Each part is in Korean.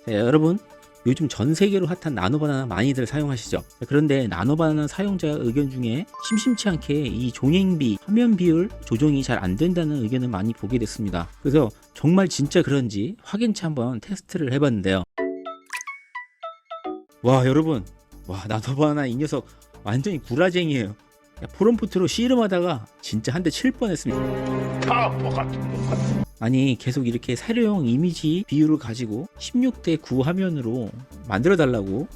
네, 여러분 요즘 전 세계로 핫한 나노바나나 많이들 사용하시죠. 그런데 나노바나나 사용자 의견 중에 심심치 않게 이 종횡비 화면 비율 조정이 잘 안 된다는 의견을 많이 보게 됐습니다. 그래서 정말 진짜 그런지 확인치 한번 테스트를 해봤는데요. 와 여러분, 와 나노바나나 이 녀석 완전히 구라쟁이에요. 프롬프트로 씨름하다가 진짜 한 대 칠 뻔했습니다. 타포 같은 것 같은. 아니 계속 이렇게 사료용 이미지 비율을 가지고 16대 9 화면으로 만들어 달라고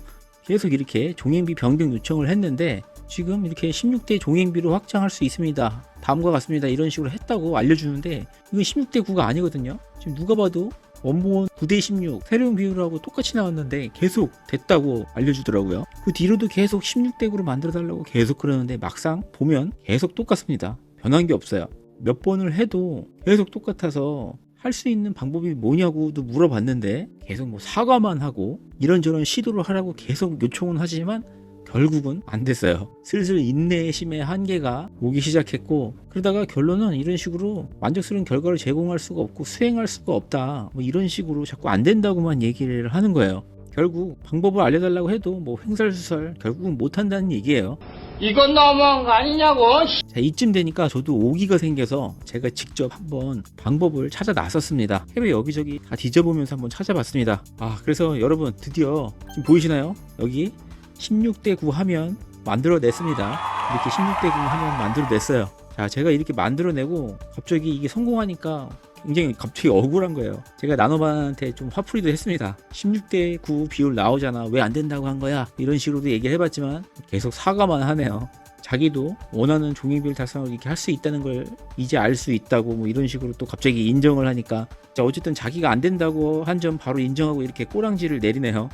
계속 이렇게 종횡비 변경 요청을 했는데 지금 이렇게 16대 종횡비로 확장할 수 있습니다. 다음과 같습니다. 이런 식으로 했다고 알려주는데 이건 16대 9가 아니거든요. 지금 누가 봐도 원본 9대 16 세로용 비율하고 똑같이 나왔는데 계속 됐다고 알려주더라고요. 그 뒤로도 계속 16대 9로 만들어 달라고 계속 그러는데 막상 보면 계속 똑같습니다. 변한 게 없어요. 몇 번을 해도 계속 똑같아서 할 수 있는 방법이 뭐냐고도 물어봤는데 계속 뭐 사과만 하고 이런저런 시도를 하라고 계속 요청은 하지만 결국은 안 됐어요. 슬슬 인내심의 한계가 오기 시작했고 그러다가 결론은 이런 식으로 만족스러운 결과를 제공할 수가 없고 수행할 수가 없다 뭐 이런 식으로 자꾸 안 된다고만 얘기를 하는 거예요. 결국 방법을 알려달라고 해도 뭐 횡설수설 결국은 못한다는 얘기예요. 이건 너무한 거 아니냐고. 자, 이쯤 되니까 저도 오기가 생겨서 제가 직접 한번 방법을 찾아 나섰습니다. 해외 여기저기 다 뒤져보면서 한번 찾아봤습니다. 그래서 여러분 드디어 지금 보이시나요? 여기 16대 9 화면 만들어냈습니다. 이렇게 16대 9 화면 만들어냈어요. 자, 제가 이렇게 만들어내고 갑자기 이게 성공하니까 굉장히 갑자기 억울한 거예요. 제가 나노바나나한테 좀 화풀이도 했습니다. 16대 9 비율 나오잖아. 왜 안 된다고 한 거야? 이런 식으로도 얘기를 해봤지만 계속 사과만 하네요. 자기도 원하는 종횡비율 달성을 이렇게 할 수 있다는 걸 이제 알 수 있다고 뭐 이런 식으로 또 갑자기 인정을 하니까 자, 어쨌든 자기가 안 된다고 한 점 바로 인정하고 이렇게 꼬랑지를 내리네요.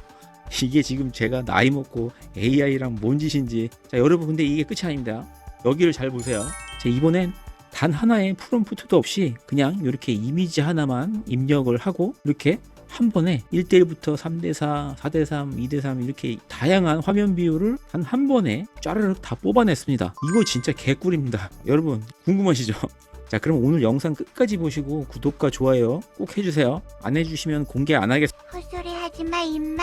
이게 지금 제가 나이 먹고 AI랑 뭔 짓인지. 자, 여러분 근데 이게 끝이 아닙니다. 여기를 잘 보세요. 자, 이번엔 단 하나의 프롬프트도 없이 그냥 이렇게 이미지 하나만 입력을 하고 이렇게 한 번에 1대1부터 3대4, 4대3, 2대3 이렇게 다양한 화면 비율을 단 한 번에 쫘르륵 다 뽑아냈습니다. 이거 진짜 개꿀입니다. 여러분 궁금하시죠? 자, 그럼 오늘 영상 끝까지 보시고 구독과 좋아요 꼭 해주세요. 안 해주시면 공개 안 하겠습니다. 헛소리 하지마 임마.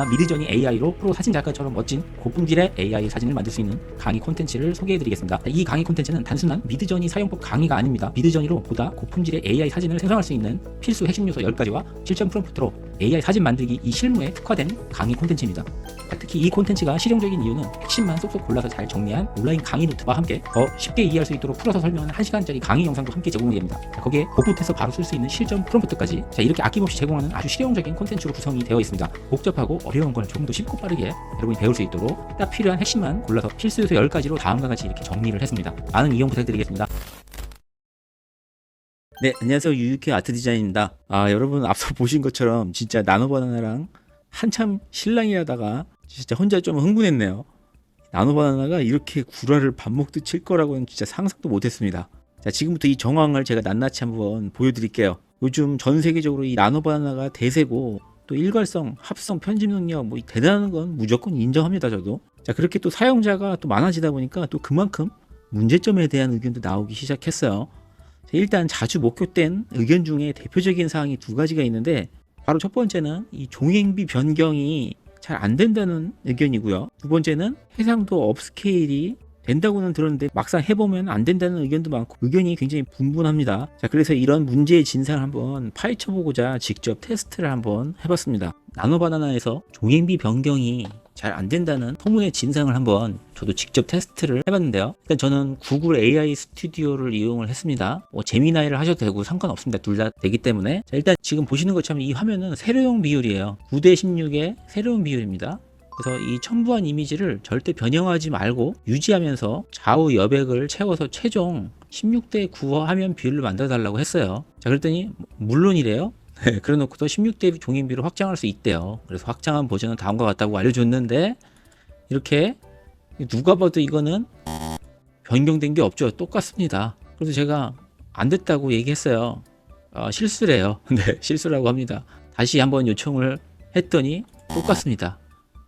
미드저니 AI로 프로 사진 작가처럼 멋진 고품질의 AI 사진을 만들 수 있는 강의 콘텐츠를 소개해드리겠습니다. 이 강의 콘텐츠는 단순한 미드저니 사용법 강의가 아닙니다. 미드저니로 보다 고품질의 AI 사진을 생성할 수 있는 필수 핵심 요소 10가지와 실전 프롬프트로 AI 사진 만들기 이 실무에 특화된 강의 콘텐츠입니다. 특히 이 콘텐츠가 실용적인 이유는 핵심만 쏙쏙 골라서 잘 정리한 온라인 강의 노트와 함께 더 쉽게 이해할 수 있도록 풀어서 설명하는 1시간짜리 강의 영상도 함께 제공이 됩니다. 거기에 복붙해서 바로 쓸 수 있는 실전 프롬프트까지 이렇게 아낌없이 제공하는 아주 실용적인 콘텐츠로 구성이 되어 있습니다. 복잡하고 어려운 걸 조금 더 쉽고 빠르게 여러분이 배울 수 있도록 딱 필요한 핵심만 골라서 필수 요소 10가지로 다음과 같이 이렇게 정리를 했습니다. 많은 이용 부탁드리겠습니다. 네, 안녕하세요. 유유케 아트 디자인입니다. 여러분 앞서 보신 것처럼 진짜 나노바나나랑 한참 실랑이하다가 진짜 혼자 좀 흥분했네요. 나노바나나가 이렇게 구라를 밥 먹듯 칠 거라고는 진짜 상상도 못했습니다. 자, 지금부터 이 정황을 제가 낱낱이 한번 보여드릴게요. 요즘 전 세계적으로 이 나노바나나가 대세고 또 일괄성, 합성, 편집 능력 뭐 대단한 건 무조건 인정합니다. 저도. 자, 그렇게 또 사용자가 또 많아지다 보니까 또 그만큼 문제점에 대한 의견도 나오기 시작했어요. 자, 일단 자주 목격된 의견 중에 대표적인 사항이 두 가지가 있는데 바로 첫 번째는 이 종횡비 변경이 잘 안 된다는 의견이고요. 두 번째는 해상도 업스케일이 된다고는 들었는데 막상 해보면 안 된다는 의견도 많고 의견이 굉장히 분분합니다. 자, 그래서 이런 문제의 진상을 한번 파헤쳐보고자 직접 테스트를 한번 해봤습니다. 나노바나나에서 종횡비 변경이 잘 안 된다는 소문의 진상을 한번 저도 직접 테스트를 해봤는데요. 일단 저는 구글 AI 스튜디오를 이용을 했습니다. 제미나이를 하셔도 되고 상관없습니다. 둘 다 되기 때문에. 자, 일단 지금 보시는 것처럼 이 화면은 세로용 비율이에요. 9대 16의 세로용 비율입니다. 그래서 이 첨부한 이미지를 절대 변형하지 말고 유지하면서 좌우 여백을 채워서 최종 16대 9 화면 비율로 만들어 달라고 했어요. 자, 그랬더니 물론이래요. 네, 그래 놓고서 16대 종횡비로 확장할 수 있대요. 그래서 확장한 버전은 다음과 같다고 알려줬는데 이렇게 누가 봐도 이거는 변경된 게 없죠. 똑같습니다. 그래서 제가 안 됐다고 얘기했어요. 실수래요. 네, 실수라고 합니다. 다시 한번 요청을 했더니 똑같습니다.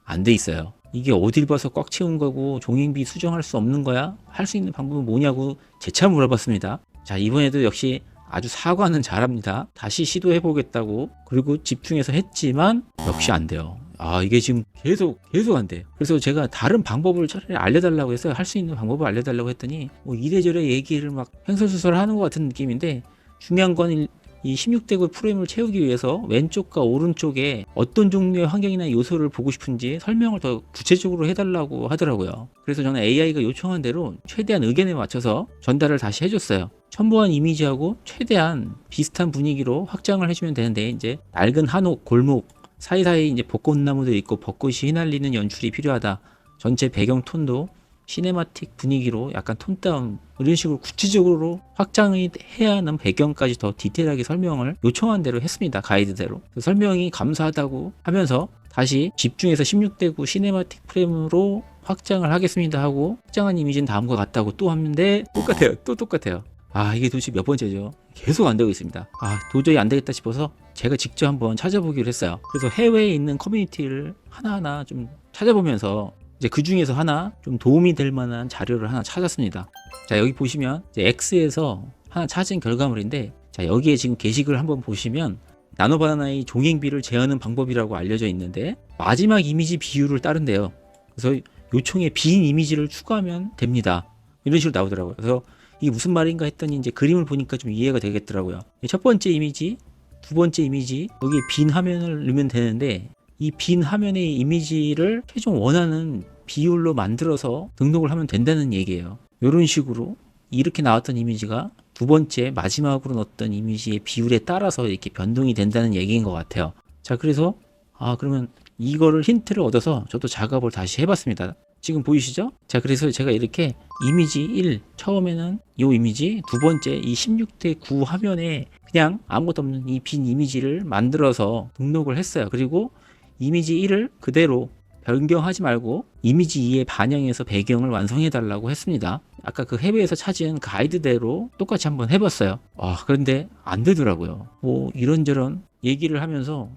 안 돼 있어요. 이게 어딜 봐서 꽉 채운 거고 종횡비 수정할 수 없는 거야? 할 수 있는 방법은 뭐냐고 재차 물어봤습니다. 자, 이번에도 역시 아주 사과는 잘합니다. 다시 시도해 보겠다고, 그리고 집중해서 했지만 역시 안 돼요. 이게 지금 계속 안 돼요. 그래서 제가 다른 방법을 차라리 알려달라고 해서, 할 수 있는 방법을 알려달라고 했더니 뭐 이래저래 얘기를 막 횡설수설 하는 것 같은 느낌인데, 중요한 건 이 16대9 프레임을 채우기 위해서 왼쪽과 오른쪽에 어떤 종류의 환경이나 요소를 보고 싶은지 설명을 더 구체적으로 해달라고 하더라고요. 그래서 저는 AI가 요청한 대로 최대한 의견에 맞춰서 전달을 다시 해줬어요. 첨부한 이미지하고 최대한 비슷한 분위기로 확장을 해주면 되는데, 이제 낡은 한옥, 골목 사이사이 이제 벚꽃나무도 있고 벚꽃이 휘날리는 연출이 필요하다. 전체 배경 톤도 시네마틱 분위기로 약간 톤 다운, 이런 식으로 구체적으로 확장이 해야 하는 배경까지 더 디테일하게 설명을 요청한 대로 했습니다. 가이드대로. 설명이 감사하다고 하면서 다시 집중해서 16대9 시네마틱 프레임으로 확장을 하겠습니다 하고, 확장한 이미지는 다음과 같다고 또 하는데 똑같아요. 또 똑같아요. 이게 도대체 몇 번째죠? 계속 안 되고 있습니다. 도저히 안 되겠다 싶어서 제가 직접 한번 찾아보기로 했어요. 그래서 해외에 있는 커뮤니티를 하나하나 좀 찾아보면서 이제 그 중에서 하나 좀 도움이 될 만한 자료를 하나 찾았습니다. 자, 여기 보시면 이제 X에서 하나 찾은 결과물인데, 자, 여기에 지금 게시글 한번 보시면 나노바나나의 종횡비를 제어하는 방법이라고 알려져 있는데, 마지막 이미지 비율을 따른대요. 그래서 요청에 빈 이미지를 추가하면 됩니다. 이런 식으로 나오더라고요. 그래서 이게 무슨 말인가 했더니 이제 그림을 보니까 좀 이해가 되겠더라고요. 첫 번째 이미지, 두 번째 이미지, 여기에 빈 화면을 넣으면 되는데, 이 빈 화면의 이미지를 최종 원하는 비율로 만들어서 등록을 하면 된다는 얘기예요. 이런 식으로 이렇게 나왔던 이미지가 두 번째 마지막으로 넣었던 이미지의 비율에 따라서 이렇게 변동이 된다는 얘기인 것 같아요. 자, 그래서 그러면 이거를 힌트를 얻어서 저도 작업을 다시 해봤습니다. 지금 보이시죠? 자, 그래서 제가 이렇게 이미지 1, 처음에는 이 이미지, 두 번째 이 16대9 화면에 그냥 아무것도 없는 이 빈 이미지를 만들어서 등록을 했어요. 그리고 이미지 1을 그대로 변경하지 말고 이미지 2에 반영해서 배경을 완성해 달라고 했습니다. 아까 그 해외에서 찾은 가이드대로 똑같이 한번 해봤어요. 그런데 안 되더라고요. 뭐 이런저런 얘기를 하면서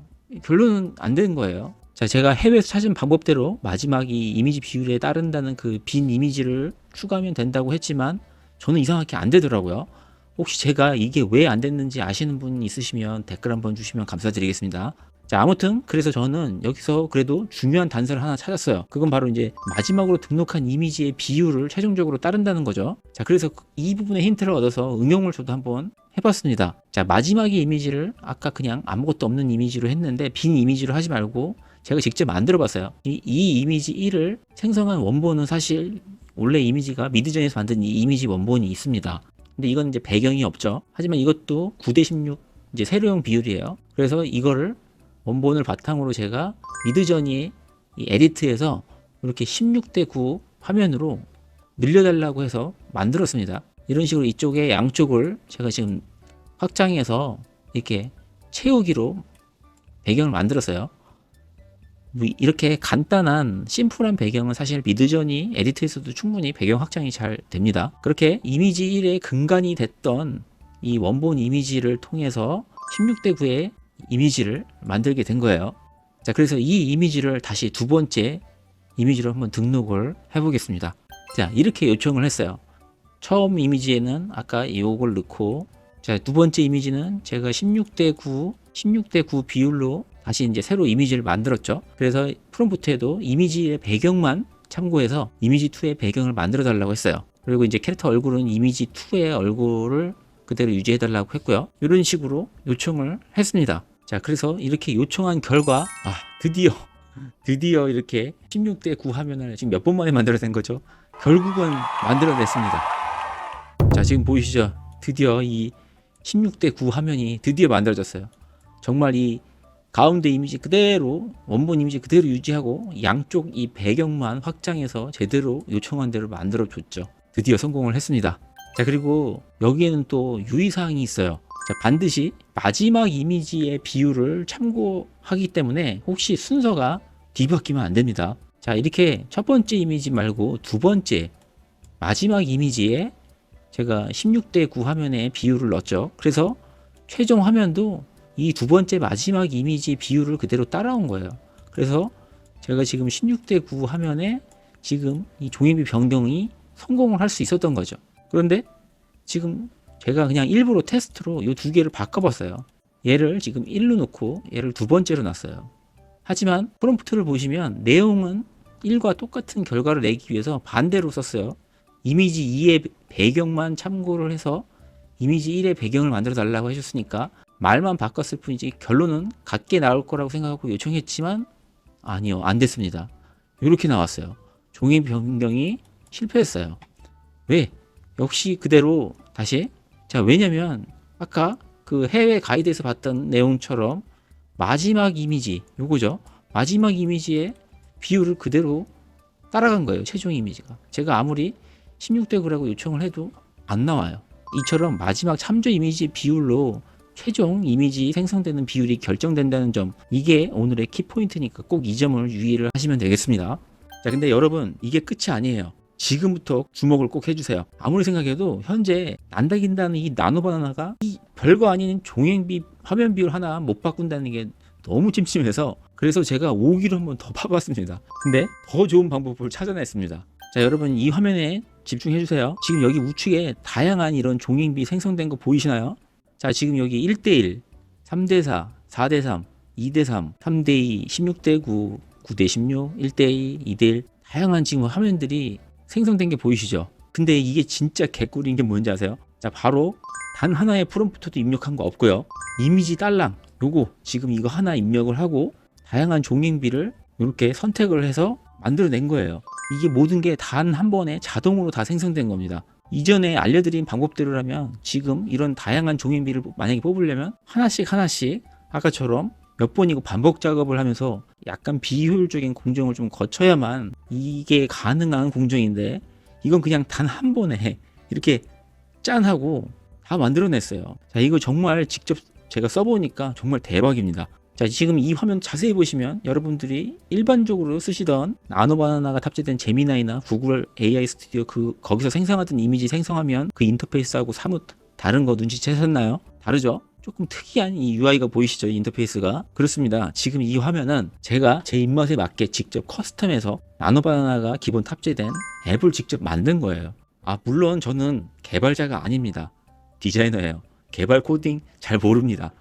결론은 안 되는 거예요. 자, 제가 해외에서 찾은 방법대로 마지막 이 이미지 비율에 따른다는 그 빈 이미지를 추가하면 된다고 했지만 저는 이상하게 안 되더라고요. 혹시 제가 이게 왜 안 됐는지 아시는 분 있으시면 댓글 한번 주시면 감사드리겠습니다. 자, 아무튼 그래서 저는 여기서 그래도 중요한 단서를 하나 찾았어요. 그건 바로 이제 마지막으로 등록한 이미지의 비율을 최종적으로 따른다는 거죠. 자, 그래서 이 부분에 힌트를 얻어서 응용을 저도 한번 해봤습니다. 자, 마지막의 이미지를 아까 그냥 아무것도 없는 이미지로 했는데 빈 이미지로 하지 말고 제가 직접 만들어 봤어요. 이 이미지 1을 생성한 원본은 사실 원래 이미지가 미드전에서 만든 이 이미지 원본이 있습니다. 근데 이건 이제 배경이 없죠. 하지만 이것도 9대16 이제 세로형 비율이에요. 그래서 이거를 원본을 바탕으로 제가 미드저니 이 에디트에서 이렇게 16대9 화면으로 늘려달라고 해서 만들었습니다. 이런 식으로 이쪽에 양쪽을 제가 지금 확장해서 이렇게 채우기로 배경을 만들었어요. 뭐 이렇게 간단한 심플한 배경은 사실 미드저니 에디트에서도 충분히 배경 확장이 잘 됩니다. 그렇게 이미지 1의 근간이 됐던 이 원본 이미지를 통해서 16대9의 이미지를 만들게 된 거예요. 자, 그래서 이 이미지를 다시 두 번째 이미지로 한번 등록을 해보겠습니다. 자, 이렇게 요청을 했어요. 처음 이미지에는 아까 이걸 넣고, 자, 두 번째 이미지는 제가 16대9 비율로 다시 이제 새로 이미지를 만들었죠. 그래서 프롬프트에도 이미지의 배경만 참고해서 이미지 2의 배경을 만들어 달라고 했어요. 그리고 이제 캐릭터 얼굴은 이미지 2의 얼굴을 그대로 유지해 달라고 했고요. 이런 식으로 요청을 했습니다. 자, 그래서 이렇게 요청한 결과 드디어 이렇게 16대9 화면을 지금 몇 번 만에 만들어낸 거죠. 결국은 만들어냈습니다. 자, 지금 보이시죠? 드디어 이 16대9 화면이 드디어 만들어졌어요. 정말 이 가운데 이미지 그대로, 원본 이미지 그대로 유지하고 양쪽 이 배경만 확장해서 제대로 요청한 대로 만들어줬죠. 드디어 성공을 했습니다. 자, 그리고 여기에는 또 유의사항이 있어요. 자, 반드시 마지막 이미지의 비율을 참고하기 때문에 혹시 순서가 뒤바뀌면 안 됩니다. 자, 이렇게 첫 번째 이미지 말고 두 번째 마지막 이미지에 제가 16대9 화면에 비율을 넣었죠. 그래서 최종 화면도 이 두 번째 마지막 이미지 비율을 그대로 따라온 거예요. 그래서 제가 지금 16대 9 화면에 지금 이 종이비 변경이 성공을 할 수 있었던 거죠. 그런데 지금 제가 그냥 일부러 테스트로 이 두 개를 바꿔봤어요. 얘를 지금 1로 놓고 얘를 두 번째로 놨어요. 하지만 프롬프트를 보시면 내용은 1과 똑같은 결과를 내기 위해서 반대로 썼어요. 이미지 2의 배경만 참고를 해서 이미지 1의 배경을 만들어 달라고 하셨으니까 말만 바꿨을 뿐이지 결론은 같게 나올 거라고 생각하고 요청했지만 아니요, 안 됐습니다. 이렇게 나왔어요. 종이 변경이 실패했어요. 왜? 역시 그대로 다시, 자, 왜냐면 아까 그 해외 가이드에서 봤던 내용처럼 마지막 이미지, 요거죠. 마지막 이미지의 비율을 그대로 따라간 거예요. 최종 이미지가. 제가 아무리 16대 9라고 요청을 해도 안 나와요. 이처럼 마지막 참조 이미지 비율로 최종 이미지 생성되는 비율이 결정된다는 점, 이게 오늘의 키포인트니까 꼭 이 점을 유의를 하시면 되겠습니다. 자, 근데 여러분, 이게 끝이 아니에요. 지금부터 주목을 꼭 해주세요. 아무리 생각해도 현재 난다긴다는 이 나노바나나가 이 별거 아닌 종횡비 화면 비율 하나 못 바꾼다는 게 너무 찜찜해서, 그래서 제가 5기로 한번 더 파봤습니다. 근데 더 좋은 방법을 찾아냈습니다. 자, 여러분, 이 화면에 집중해 주세요. 지금 여기 우측에 다양한 이런 종횡비 생성된 거 보이시나요? 자, 지금 여기 1대1, 3대4, 4대3, 2대3, 3대2, 16대9, 9대16, 1대2, 2대1, 다양한 지금 화면들이 생성된 게 보이시죠? 근데 이게 진짜 개꿀인 게 뭔지 아세요? 자, 바로 단 하나의 프롬프트도 입력한 거 없고요. 이미지 딸랑, 요거 지금 이거 하나 입력을 하고 다양한 종횡비를 이렇게 선택을 해서 만들어낸 거예요. 이게 모든 게 단 한 번에 자동으로 다 생성된 겁니다. 이전에 알려드린 방법대로라면 지금 이런 다양한 종횡비를 만약에 뽑으려면 하나씩 아까처럼 몇 번이고 반복 작업을 하면서 약간 비효율적인 공정을 좀 거쳐야만 이게 가능한 공정인데, 이건 그냥 단 한 번에 이렇게 짠 하고 다 만들어냈어요. 자, 이거 정말 직접 제가 써보니까 정말 대박입니다. 자, 지금 이 화면 자세히 보시면 여러분들이 일반적으로 쓰시던 나노바나나가 탑재된 제미나이나 구글 AI 스튜디오 거기서 생성하던 이미지 생성하면 그 인터페이스하고 사뭇 다른 거 눈치채셨나요? 다르죠? 조금 특이한 이 UI가 보이시죠? 이 인터페이스가. 그렇습니다. 지금 이 화면은 제가 제 입맛에 맞게 직접 커스텀해서 나노바나나가 기본 탑재된 앱을 직접 만든 거예요. 아, 물론 저는 개발자가 아닙니다. 디자이너예요. 개발 코딩 잘 모릅니다.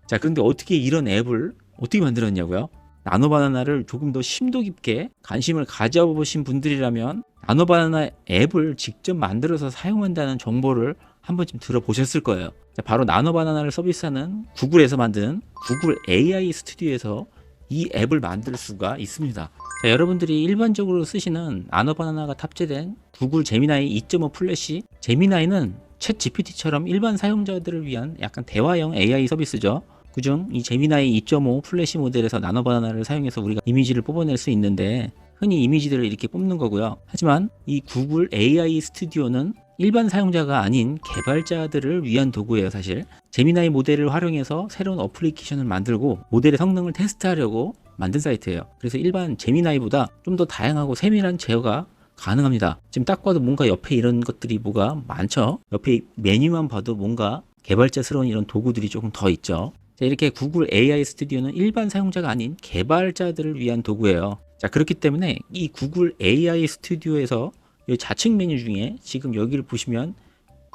자, 그런데 어떻게 이런 앱을 어떻게 만들었냐고요? 나노바나나를 조금 더 심도 깊게 관심을 가져보신 분들이라면 나노바나나 앱을 직접 만들어서 사용한다는 정보를 한 번쯤 들어보셨을 거예요. 자, 바로 나노바나나를 서비스하는 구글에서 만든 구글 AI 스튜디오에서 이 앱을 만들 수가 있습니다. 자, 여러분들이 일반적으로 쓰시는 나노바나나가 탑재된 구글 제미나이 2.5 플래시, 제미나이는 챗 GPT처럼 일반 사용자들을 위한 약간 대화형 AI 서비스죠. 그중 이 제미나이 2.5 플래시 모델에서 나노바나나를 사용해서 우리가 이미지를 뽑아낼 수 있는데, 흔히 이미지들을 이렇게 뽑는 거고요. 하지만 이 구글 AI 스튜디오는 일반 사용자가 아닌 개발자들을 위한 도구예요. 사실 제미나이 모델을 활용해서 새로운 어플리케이션을 만들고 모델의 성능을 테스트하려고 만든 사이트예요. 그래서 일반 제미나이보다 좀 더 다양하고 세밀한 제어가 가능합니다. 지금 딱 봐도 뭔가 옆에 이런 것들이 뭐가 많죠. 옆에 메뉴만 봐도 뭔가 개발자스러운 이런 도구들이 조금 더 있죠. 자, 이렇게 구글 AI 스튜디오는 일반 사용자가 아닌 개발자들을 위한 도구예요. 자, 그렇기 때문에 이 구글 AI 스튜디오에서 이 좌측 메뉴 중에 지금 여기를 보시면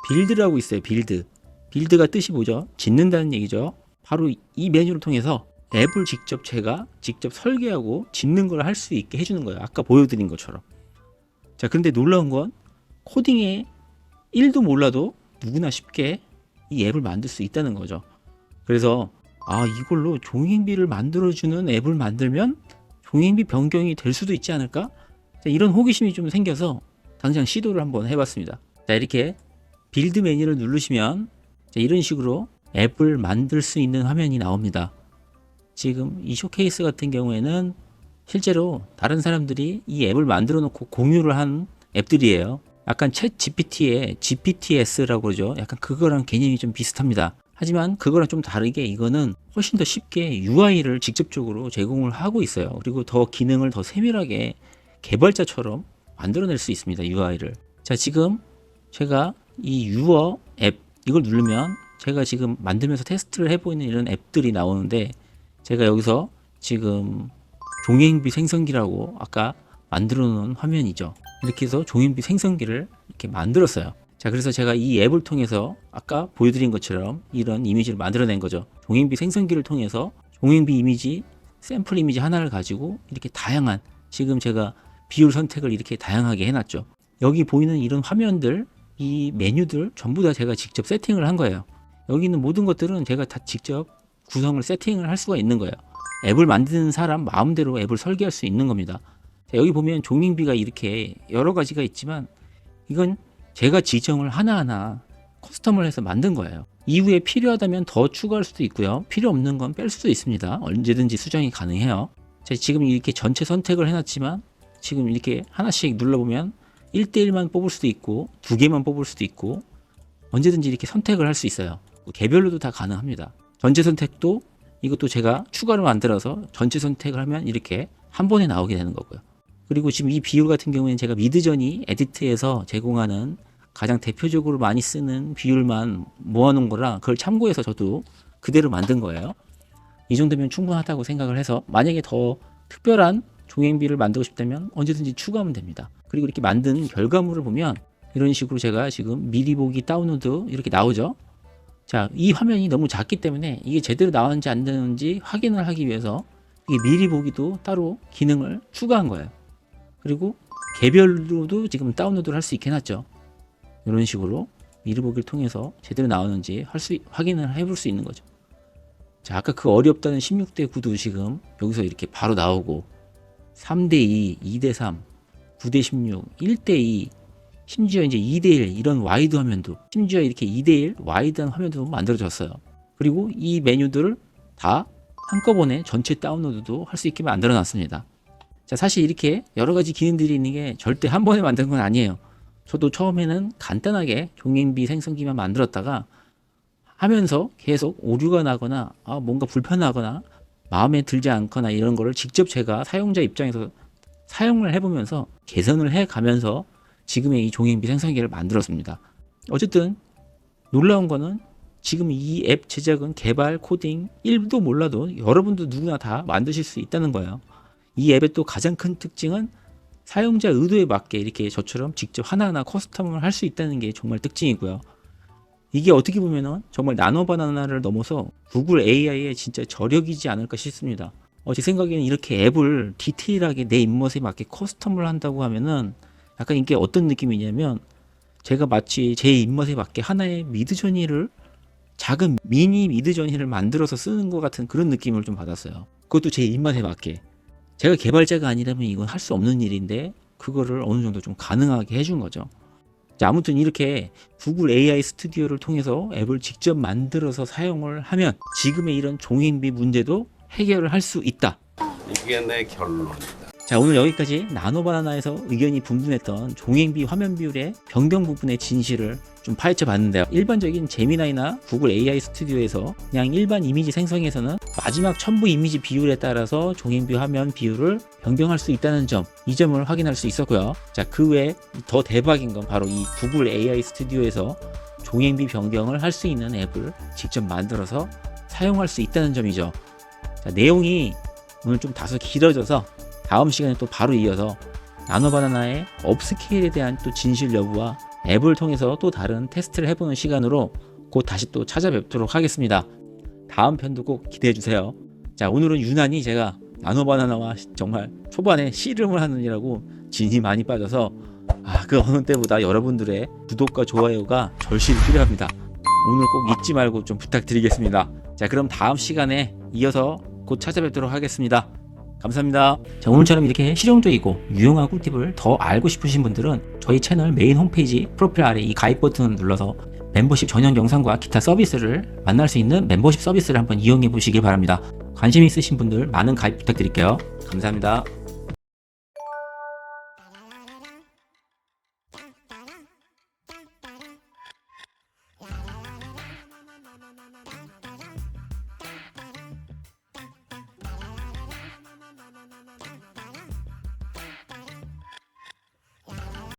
빌드라고 있어요. 빌드가 뜻이 뭐죠? 짓는다는 얘기죠. 바로 이 메뉴를 통해서 앱을 제가 직접 설계하고 짓는 걸 할 수 있게 해주는 거예요. 아까 보여드린 것처럼. 자, 그런데 놀라운 건 코딩에 1도 몰라도 누구나 쉽게 이 앱을 만들 수 있다는 거죠. 그래서 이걸로 종횡비를 만들어주는 앱을 만들면 종횡비 변경이 될 수도 있지 않을까? 자, 이런 호기심이 좀 생겨서 당장 시도를 한번 해봤습니다. 자, 이렇게 빌드 메뉴를 누르시면 자, 이런 식으로 앱을 만들 수 있는 화면이 나옵니다. 지금 이 쇼케이스 같은 경우에는 실제로 다른 사람들이 이 앱을 만들어 놓고 공유를 한 앱들이에요. 약간 챗 GPT의 GPTS라고 그러죠. 약간 그거랑 개념이 좀 비슷합니다. 하지만 그거랑 좀 다르게 이거는 훨씬 더 쉽게 UI를 직접적으로 제공을 하고 있어요. 그리고 더 기능을 더 세밀하게 개발자처럼 만들어낼 수 있습니다. UI를. 자, 지금 제가 이 유어 앱 이걸 누르면 제가 지금 만들면서 테스트를 해보이는 이런 앱들이 나오는데, 제가 여기서 지금 종횡비 생성기라고 아까 만들어 놓은 화면이죠. 이렇게 해서 종횡비 생성기를 이렇게 만들었어요. 자, 그래서 제가 이 앱을 통해서 아까 보여드린 것처럼 이런 이미지를 만들어낸 거죠. 종횡비 생성기를 통해서 종횡비 이미지, 샘플 이미지 하나를 가지고 이렇게 다양한, 지금 제가 비율 선택을 이렇게 다양하게 해놨죠. 여기 보이는 이런 화면들, 이 메뉴들 전부 다 제가 직접 세팅을 한 거예요. 여기 있는 모든 것들은 제가 다 직접 구성을 세팅을 할 수가 있는 거예요. 앱을 만드는 사람 마음대로 앱을 설계할 수 있는 겁니다. 자, 여기 보면 종횡비가 이렇게 여러 가지가 있지만 이건 제가 지정을 하나하나 커스텀을 해서 만든 거예요. 이후에 필요하다면 더 추가할 수도 있고요. 필요 없는 건 뺄 수도 있습니다. 언제든지 수정이 가능해요. 자, 지금 이렇게 전체 선택을 해놨지만 지금 이렇게 하나씩 눌러보면 1대1만 뽑을 수도 있고 2개만 뽑을 수도 있고 언제든지 이렇게 선택을 할 수 있어요. 개별로도 다 가능합니다. 전체 선택도 이것도 제가 추가로 만들어서 전체 선택을 하면 이렇게 한 번에 나오게 되는 거고요. 그리고 지금 이 비율 같은 경우에는 제가 미드저니 에디트에서 제공하는 가장 대표적으로 많이 쓰는 비율만 모아놓은 거라 그걸 참고해서 저도 그대로 만든 거예요. 이 정도면 충분하다고 생각을 해서 만약에 더 특별한 종횡비를 만들고 싶다면 언제든지 추가하면 됩니다. 그리고 이렇게 만든 결과물을 보면 이런 식으로 제가 지금 미리 보기 다운로드 이렇게 나오죠. 자, 이 화면이 너무 작기 때문에 이게 제대로 나왔는지 안 되는지 확인을 하기 위해서 이 미리 보기도 따로 기능을 추가한 거예요. 그리고 개별로도 지금 다운로드를 할 수 있게 해놨죠. 이런 식으로 미리 보기를 통해서 제대로 나오는지 확인을 해볼 수 있는 거죠. 자, 아까 그 어렵다는 16대 9도 지금 여기서 이렇게 바로 나오고 3대 2, 2대 3, 9대 16, 1대 2, 심지어 이제 2대 1 이런 와이드 화면도, 심지어 이렇게 2대 1 와이드한 화면도 만들어졌어요. 그리고 이 메뉴들을 다 한꺼번에 전체 다운로드도 할 수 있게 만들어 놨습니다. 자, 사실 이렇게 여러 가지 기능들이 있는 게 절대 한 번에 만든 건 아니에요. 저도 처음에는 간단하게 종횡비 생성기만 만들었다가 하면서 계속 오류가 나거나 뭔가 불편하거나 마음에 들지 않거나 이런 거를 직접 제가 사용자 입장에서 사용을 해보면서 개선을 해가면서 지금의 이 종횡비 생성기를 만들었습니다. 어쨌든 놀라운 거는 지금 이 앱 제작은 개발, 코딩 1도 몰라도 여러분도 누구나 다 만드실 수 있다는 거예요. 이 앱의 또 가장 큰 특징은 사용자 의도에 맞게 이렇게 저처럼 직접 하나하나 커스텀을 할 수 있다는 게 정말 특징이고요. 이게 어떻게 보면은 정말 나노바나나를 넘어서 구글 AI의 진짜 저력이지 않을까 싶습니다. 제 생각에는 이렇게 앱을 디테일하게 내 입맛에 맞게 커스텀을 한다고 하면은 약간 이게 어떤 느낌이냐면 제가 마치 제 입맛에 맞게 하나의 미드저니를, 작은 미니 미드저니를 만들어서 쓰는 것 같은 그런 느낌을 좀 받았어요. 그것도 제 입맛에 맞게. 제가 개발자가 아니라면 이건 할 수 없는 일인데 그거를 어느 정도 좀 가능하게 해준 거죠. 자, 아무튼 이렇게 구글 AI 스튜디오를 통해서 앱을 직접 만들어서 사용을 하면 지금의 이런 종횡비 문제도 해결을 할 수 있다. 이게 내 결론이다. 자, 오늘 여기까지 나노바나나에서 의견이 분분했던 종횡비 화면 비율의 변경 부분의 진실을 좀 파헤쳐 봤는데요. 일반적인 제미나이나 구글 AI 스튜디오에서 그냥 일반 이미지 생성에서는 마지막 첨부 이미지 비율에 따라서 종횡비 화면 비율을 변경할 수 있다는 점, 이 점을 확인할 수 있었고요. 자, 그 외에 더 대박인 건 바로 이 구글 AI 스튜디오에서 종횡비 변경을 할 수 있는 앱을 직접 만들어서 사용할 수 있다는 점이죠. 자, 내용이 오늘 좀 다소 길어져서 다음 시간에 또 바로 이어서 나노바나나의 업스케일에 대한 또 진실 여부와 앱을 통해서 또 다른 테스트를 해보는 시간으로 곧 다시 또 찾아뵙도록 하겠습니다. 다음 편도 꼭 기대해 주세요. 자, 오늘은 유난히 제가 나노바나나와 정말 초반에 씨름을 하느라고 진이 많이 빠져서 그 어느 때보다 여러분들의 구독과 좋아요가 절실히 필요합니다. 오늘 꼭 잊지 말고 좀 부탁드리겠습니다. 자, 그럼 다음 시간에 이어서 곧 찾아뵙도록 하겠습니다. 감사합니다. 자, 오늘처럼 이렇게 실용적이고 유용한 꿀팁을 더 알고 싶으신 분들은 저희 채널 메인 홈페이지 프로필 아래 이 가입 버튼을 눌러서 멤버십 전용 영상과 기타 서비스를 만날 수 있는 멤버십 서비스를 한번 이용해 보시길 바랍니다. 관심 있으신 분들 많은 가입 부탁드릴게요. 감사합니다.